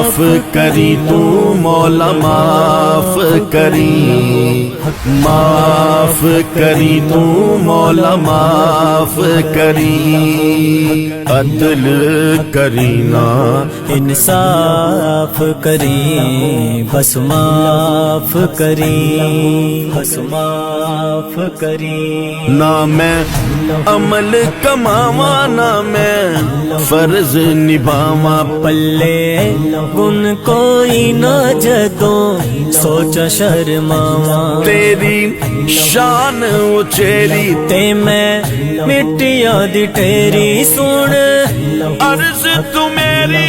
معاف کری تو مولا معاف کری، معاف کری تو مولا معاف کری، عدل کرینا انصاف کری، بس معاف کری، بس معاف کری۔ نہ میں عمل کماواں نہ میں فرض نبھاواں، پلے گن کوئی نہ جدوں سوچا شرماواں، تیری شان اچیری تے میں مٹیاں دی ٹھیری سن عرض تو میری